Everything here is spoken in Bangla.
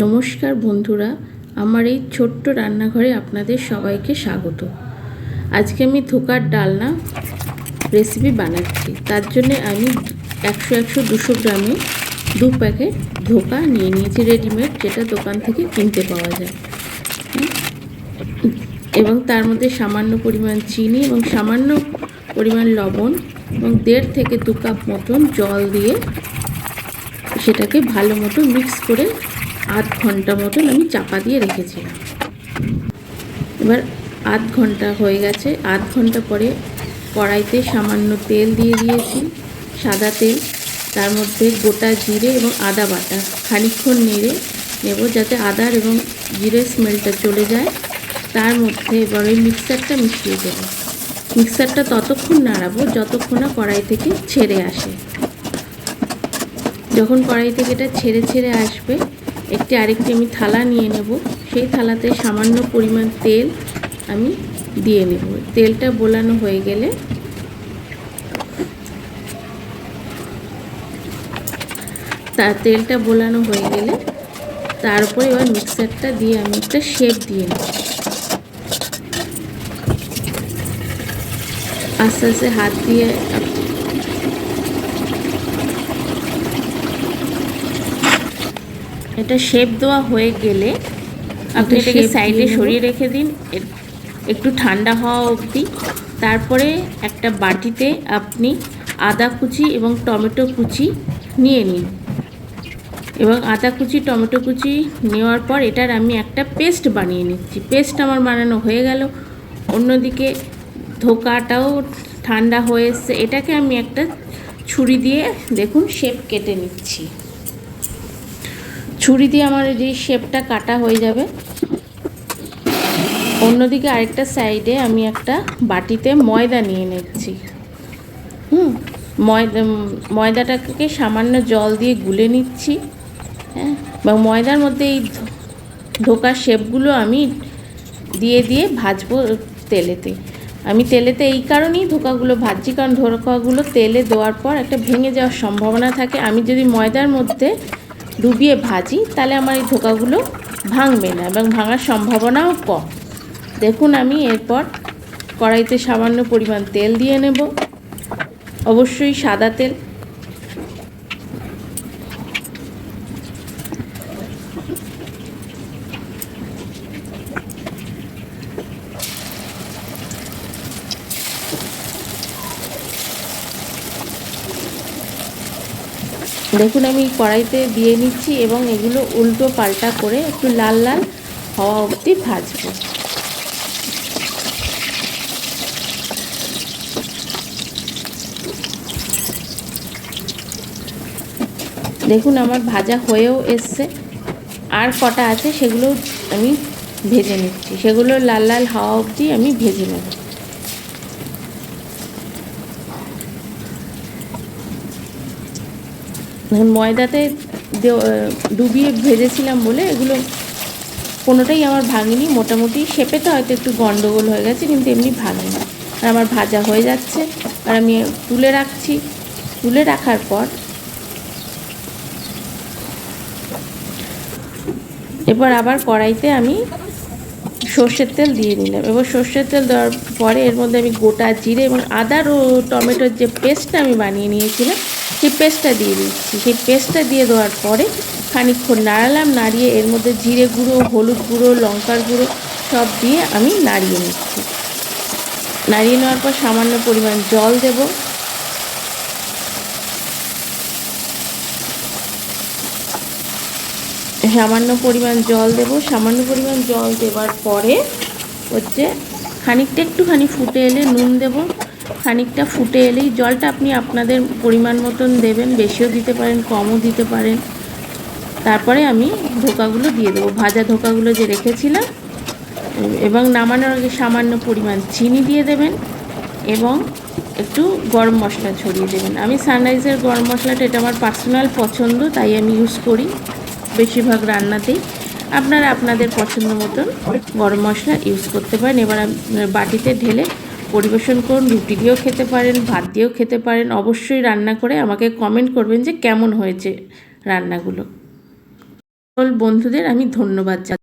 নমস্কার বন্ধুরা, আমার এই ছোট্ট রান্নাঘরে আপনাদের সবাইকে স্বাগত। আজকে আমি ধোকার ডালনা রেসিপি বানাচ্ছি। তার জন্য আমি 100-200 গ্রামে 2 প্যাকেট ধোকা নিয়ে নিয়েছি, রেডিমেড, যেটা দোকান থেকে কিনতে পাওয়া যায়। এবং তার মধ্যে সামান্য পরিমাণ চিনি এবং সামান্য পরিমাণ লবণ এবং 1.5 থেকে 2 কাপ মতন জল দিয়ে সেটাকে ভালো মতো মিক্স করে আধ ঘন্টা মতন আমি চাপা দিয়ে রেখেছিলাম। এবার আধ ঘন্টা হয়ে গেছে। আধ ঘন্টা পরে কড়াইতে সামান্য তেল দিয়ে দিয়েছি, সাদা তেল। তার মধ্যে গোটা জিরে এবং আদা বাটা খানিকক্ষণ নেড়ে নেব যাতে আদার এবং জিরের স্মেলটা চলে যায়। তার মধ্যে এবার ওই মিক্সারটা মিশিয়ে দেব। মিক্সারটা ততক্ষণ নাড়াবো যতক্ষণ না কড়াই থেকে ছেড়ে আসে। যখন কড়াই থেকে এটা ছেড়ে আসবে, আরেকটি আমি থালা নিয়ে নেব। সেই থালাতে সামান্য পরিমাণ তেল আমি দিয়ে নেব। তেলটা বোলানো হয়ে গেলে তার উপরে এবার মিক্সারটা দিয়ে আমি একটা শেপ দিয়ে নেব। আস্তে আস্তে হাত দিয়ে এটা শেপ দেওয়া হয়ে গেলে আপনি এটাকে সাইডে সরিয়ে রেখে দিন একটু ঠান্ডা হওয়া অবধি। তারপরে একটা বাটিতে আপনি আদা কুচি এবং টমেটো কুচি নিয়ে নিন। এবং আদা কুচি টমেটো কুচি নেওয়ার পর এটার আমি একটা পেস্ট বানিয়ে নিচ্ছি। পেস্ট আমার বানানো হয়ে গেল। অন্যদিকে ধোকাটাও ঠান্ডা হয়ে এসছে। এটাকে আমি একটা ছুরি দিয়ে দেখুন শেপ কেটে নিচ্ছি। ছুরি দিয়ে আমার যে শেপটা কাটা হয়ে যাবে। অন্যদিকে আরেকটা সাইডে আমি একটা বাটিতে ময়দা নিয়ে নিচ্ছি। ময়দাটাকে সামান্য জল দিয়ে গুলে নিচ্ছি। হ্যাঁ, এবং ময়দার মধ্যে এই ধোকার শেপগুলো আমি দিয়ে ভাজবো তেলেতে। আমি তেলেতে এই কারণেই ধোকাগুলো ভাজছি, কারণ ধোকাগুলো তেলে দেওয়ার পর একটা ভেঙে যাওয়ার সম্ভাবনা থাকে। আমি যদি ময়দার মধ্যে ডুবিয়ে ভাজি তাহলে আমার এই ধোকাগুলো ভাঙবে না এবং ভাঙার সম্ভাবনাও কম। দেখুন, আমি এরপর কড়াইতে সামান্য পরিমাণ তেল দিয়ে নেব, অবশ্যই সাদা তেল। দেখুন, আমি কড়াইতে দিয়ে নিচ্ছি এবং এগুলো উল্টো পাল্টা করে একটু লাল লাল হওয়া অবধি ভাজবো। দেখুন, আমার ভাজা হয়েও এসছে। আর কটা আছে সেগুলো আমি ভেজে নিচ্ছি। সেগুলো লাল লাল হওয়া অবধি আমি ভেজে নেব। ময়দাতে ডুবিয়ে ভেজেছিলাম বলে এগুলো কোনোটাই আমার ভাঙেনি। মোটামুটি শেপেতে হয়তো একটু গন্ডগোল হয়ে গেছে, কিন্তু এমনি ভাঙেনি। আর আমার ভাজা হয়ে যাচ্ছে আর আমি তুলে রাখছি। তুলে রাখার পর এবার আবার কড়াইতে আমি সর্ষের তেল দিয়ে দিলাম। এবার সর্ষের তেল দেওয়ার পরে এর মধ্যে আমি গোটা জিরে এবং আদার ও টমেটোর যে পেস্টটা আমি বানিয়ে নিয়েছিলাম সেই পেস্টটা দিয়ে দিচ্ছি। সেই পেস্টটা দিয়ে দেওয়ার পরে খানিকক্ষণ নাড়ালাম। নাড়িয়ে এর মধ্যে জিরে গুঁড়ো, হলুদ গুঁড়ো, লঙ্কার গুঁড়ো সব দিয়ে আমি নাড়িয়ে নিচ্ছি। নাড়িয়ে নেওয়ার পর সামান্য পরিমাণ জল দেব। সামান্য পরিমাণ জল দেওয়ার পরে একটুখানি ফুটে এলে নুন দেব। খানিকটা ফুটে এলেই জলটা আপনি আপনাদের পরিমাণ মতন দেবেন, বেশিও দিতে পারেন, কমও দিতে পারেন। তারপরে আমি ধোকাগুলো দিয়ে দেবো, ভাজা ধোকাগুলো যে রেখেছিলাম। এবং নামানোর আগে সামান্য পরিমাণ চিনি দিয়ে দেবেন এবং একটু গরম মশলা ছড়িয়ে দেবেন। আমি সানরাইজের গরম মশলাটা, এটা আমার পার্সোনাল পছন্দ, তাই আমি ইউজ করি বেশিরভাগ রান্নাতেই। আপনারা আপনাদের পছন্দ মতন গরম মশলা ইউজ করতে পারেন। এবার বাটিতে ঢেলে পরিবেশন করুন। রুটি দিয়েও খেতে পারেন, ভাত দিয়েও খেতে পারেন। অবশ্যই রান্না করে আমাকে কমেন্ট করবেন যে কেমন হয়েছে রান্নাগুলো। সকল বন্ধুদের আমি ধন্যবাদ জানাই।